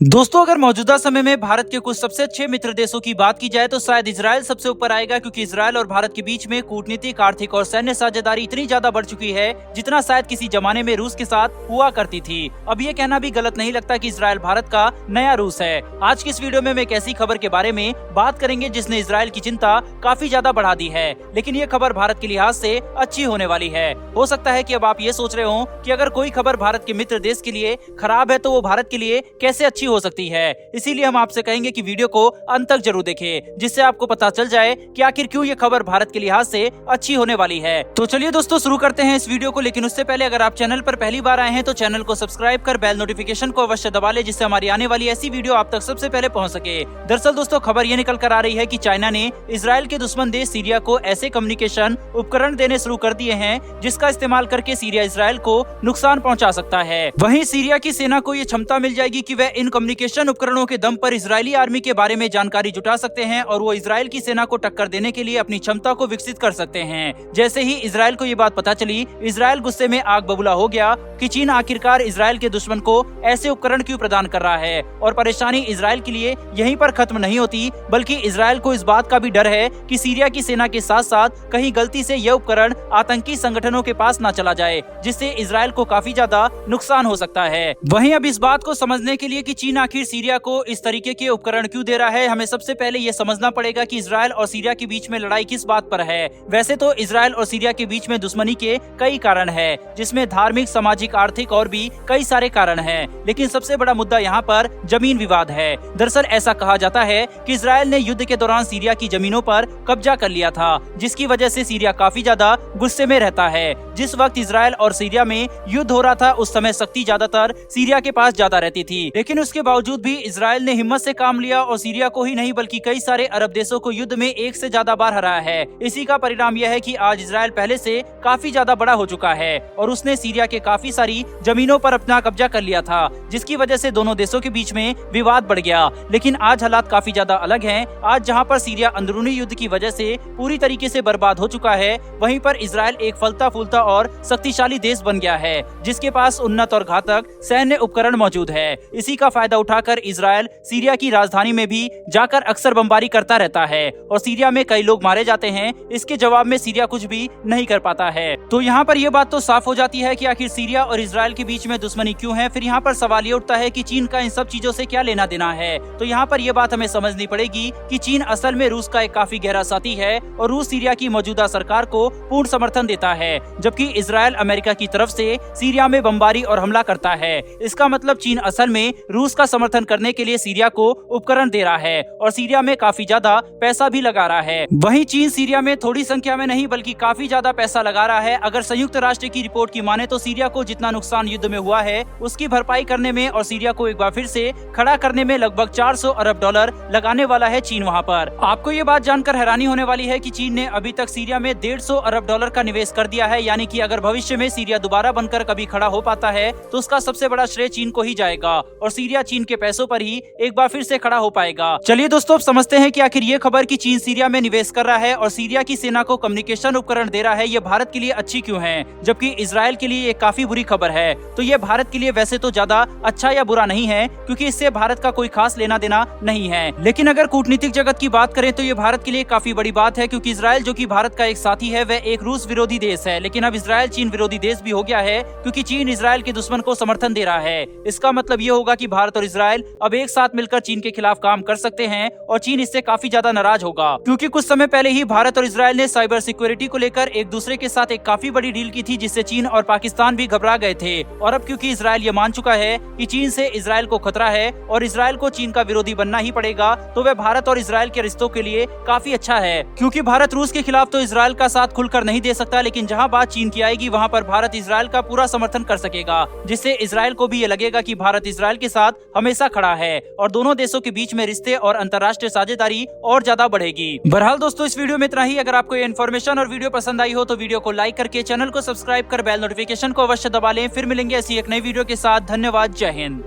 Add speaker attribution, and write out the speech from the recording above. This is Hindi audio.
Speaker 1: दोस्तों, अगर मौजूदा समय में भारत के कुछ सबसे अच्छे मित्र देशों की बात की जाए तो शायद इजराइल सबसे ऊपर आएगा, क्योंकि इजराइल और भारत के बीच में कूटनीतिक, आर्थिक और सैन्य साझेदारी इतनी ज्यादा बढ़ चुकी है जितना शायद किसी जमाने में रूस के साथ हुआ करती थी। अब ये कहना भी गलत नहीं लगता कि इजराइल भारत का नया रूस है। आज की इस वीडियो में एक ऐसी खबर के बारे में बात करेंगे जिसने इजराइल की चिंता काफी ज्यादा बढ़ा दी है, लेकिन ये खबर भारत के लिहाज से अच्छी होने वाली है। हो सकता है कि अब आप ये सोच रहे हो कि अगर कोई खबर भारत के मित्र देश के लिए खराब है तो वो भारत के लिए कैसे अच्छी हो सकती है। इसीलिए हम आपसे कहेंगे कि वीडियो को अंत तक जरूर देखें, जिससे आपको पता चल जाए कि आखिर क्यों ये खबर भारत के लिहाज से अच्छी होने वाली है। तो चलिए दोस्तों, शुरू करते हैं इस वीडियो को। लेकिन उससे पहले अगर आप चैनल पर पहली बार आए हैं तो चैनल को सब्सक्राइब कर बेल नोटिफिकेशन को अवश्य दबा ले, जिससे हमारी आने वाली ऐसी वीडियो आप तक सबसे पहले पहुंच सके। दरअसल दोस्तों, खबर ये निकल कर आ रही है कि चाइना ने इजराइल के दुश्मन देश सीरिया को ऐसे कम्युनिकेशन उपकरण देने शुरू कर दिए हैं जिसका इस्तेमाल करके सीरिया इजराइल को नुकसान पहुंचा सकता है। वहीं सीरिया की सेना को ये क्षमता मिल जाएगी कि वह इन कम्युनिकेशन उपकरणों के दम पर इजरायली आर्मी के बारे में जानकारी जुटा सकते हैं और वो इजराइल की सेना को टक्कर देने के लिए अपनी क्षमता को विकसित कर सकते हैं। जैसे ही इजराइल को ये बात पता चली, इजराइल गुस्से में आग बबूला हो गया कि चीन आखिरकार इजराइल के दुश्मन को ऐसे उपकरण क्यों प्रदान कर रहा है। और परेशानी इजराइल के लिए यहीं पर खत्म नहीं होती, बल्कि इजराइल को इस बात का भी डर है कि सीरिया की सेना के साथ साथ कहीं गलती से यह उपकरण आतंकी संगठनों के पास न चला जाए, जिससे इजराइल को काफी ज्यादा नुकसान हो सकता है। वहीं अब इस बात को समझने के लिए कि चीन आखिर सीरिया को इस तरीके के उपकरण क्यों दे रहा है, हमें सबसे पहले ये समझना पड़ेगा कि इजराइल और सीरिया के बीच में लड़ाई किस बात पर है। वैसे तो इजराइल और सीरिया के बीच में दुश्मनी के कई कारण हैं, जिसमें धार्मिक, सामाजिक, आर्थिक और भी कई सारे कारण हैं, लेकिन सबसे बड़ा मुद्दा यहाँ पर जमीन विवाद है। दरअसल ऐसा कहा जाता है कि इजराइल ने युद्ध के दौरान सीरिया की जमीनों पर कब्जा कर लिया था, जिसकी वजह से सीरिया काफी ज्यादा गुस्से में रहता है। जिस वक्त इजराइल और सीरिया में युद्ध हो रहा था उस समय शक्ति ज्यादातर सीरिया के पास ज्यादा रहती थी, लेकिन उसके बावजूद भी इजराइल ने हिम्मत से काम लिया और सीरिया को ही नहीं बल्कि कई सारे अरब देशों को युद्ध में एक से ज्यादा बार हराया है। इसी का परिणाम यह है कि आज इजराइल पहले से काफी ज्यादा बड़ा हो चुका है और उसने सीरिया के काफी सारी जमीनों पर अपना कब्जा कर लिया था, जिसकी वजह से दोनों देशों के बीच में विवाद बढ़ गया। लेकिन आज हालात काफी ज्यादा अलग हैं। आज जहां पर सीरिया अंदरूनी युद्ध की वजह से पूरी तरीके से बर्बाद हो चुका है, वहीं पर इजराइल एक फलता फूलता और शक्तिशाली देश बन गया है, जिसके पास उन्नत और घातक सैन्य उपकरण मौजूद है। इसी का फायदा उठाकर इजराइल सीरिया की राजधानी में भी जाकर अक्सर बमबारी करता रहता है और सीरिया में कई लोग मारे जाते हैं। इसके जवाब में सीरिया कुछ भी नहीं कर पाता है। तो यहाँ पर यह बात तो साफ हो जाती है कि आखिर सीरिया और इजराइल के बीच में दुश्मनी क्यों है। फिर यहाँ पर सवाल ये उठता है कि चीन का इन सब चीजों से क्या लेना देना है। तो यहाँ पर यह बात हमें समझनी पड़ेगी कि चीन असल में रूस का एक काफी गहरा साथी है और रूस सीरिया की मौजूदा सरकार को पूर्ण समर्थन देता है, जबकि इजराइल अमेरिका की तरफ से सीरिया में बमबारी और हमला करता है। इसका मतलब चीन असल में रूस का समर्थन करने के लिए सीरिया को उपकरण दे रहा है और सीरिया में काफी ज्यादा पैसा भी लगा रहा है। वहीं चीन सीरिया में थोड़ी संख्या में नहीं बल्कि काफी ज्यादा पैसा लगा रहा है। अगर संयुक्त राष्ट्र की रिपोर्ट की माने तो सीरिया को जितना नुकसान युद्ध में हुआ है उसकी भरपाई करने में और सीरिया को एक बार फिर से खड़ा करने में लगभग 400 अरब डॉलर लगाने वाला है चीन वहाँ पर। आपको ये बात जानकर हैरानी होने वाली है कि चीन ने अभी तक सीरिया में 150 अरब डॉलर का निवेश कर दिया है, यानी कि अगर भविष्य में सीरिया दोबारा बनकर कभी खड़ा हो पाता है तो उसका सबसे बड़ा श्रेय चीन को ही जाएगा और सीरिया चीन के पैसों पर ही एक बार फिर से खड़ा हो पाएगा। चलिए दोस्तों, अब समझते हैं कि आखिर ये खबर कि चीन सीरिया में निवेश कर रहा है और सीरिया की सेना को कम्युनिकेशन उपकरण दे रहा है, ये भारत के लिए अच्छी क्यों है, जबकि इजराइल के लिए ये काफी बुरी खबर है। तो ये भारत के लिए वैसे तो ज्यादा अच्छा या बुरा नहीं है, क्योंकि इससे भारत का कोई खास लेना देना नहीं है। लेकिन अगर कूटनीतिक जगत की बात करें तो ये भारत के लिए काफी बड़ी बात है, क्योंकि इजराइल जो कि भारत का एक साथी है वह एक रूस विरोधी देश है, लेकिन अब इजराइल चीन विरोधी देश भी हो गया है, क्योंकि चीन इजराइल के दुश्मन को समर्थन दे रहा है। इसका मतलब ये होगा कि भारत और इजराइल अब एक साथ मिलकर चीन के खिलाफ काम कर सकते हैं और चीन इससे काफी ज्यादा नाराज होगा, क्योंकि कुछ समय पहले ही भारत और इजराइल ने साइबर सिक्योरिटी को लेकर एक दूसरे के साथ एक काफी बड़ी डील की थी, जिससे चीन और पाकिस्तान भी घबरा गए थे। और अब क्योंकि इजराइल ये मान चुका है कि चीन से इजराइल को खतरा है और इजराइल को चीन का विरोधी बनना ही पड़ेगा, तो वह भारत और इजराइल के रिश्तों के लिए काफी अच्छा है। क्योंकि भारत रूस के खिलाफ तो इजराइल का साथ खुलकर नहीं दे सकता, लेकिन जहाँ बात चीन की आएगी वहाँ पर भारत इजराइल का पूरा समर्थन कर सकेगा, जिससे इजराइल को भी ये लगेगा कि भारत इजराइल के साथ हमेशा खड़ा है और दोनों देशों के बीच में रिश्ते और अंतर्राष्ट्रीय साझेदारी और ज्यादा बढ़ेगी। बहरहाल दोस्तों, इस वीडियो में इतना ही। अगर आपको ये इन्फॉर्मेशन और वीडियो पसंद आई हो तो वीडियो को लाइक करके चैनल को सब्सक्राइब कर बेल नोटिफिकेशन को अवश्य दबा लें। फिर मिलेंगे ऐसी एक नई वीडियो के साथ। धन्यवाद। जय हिंद।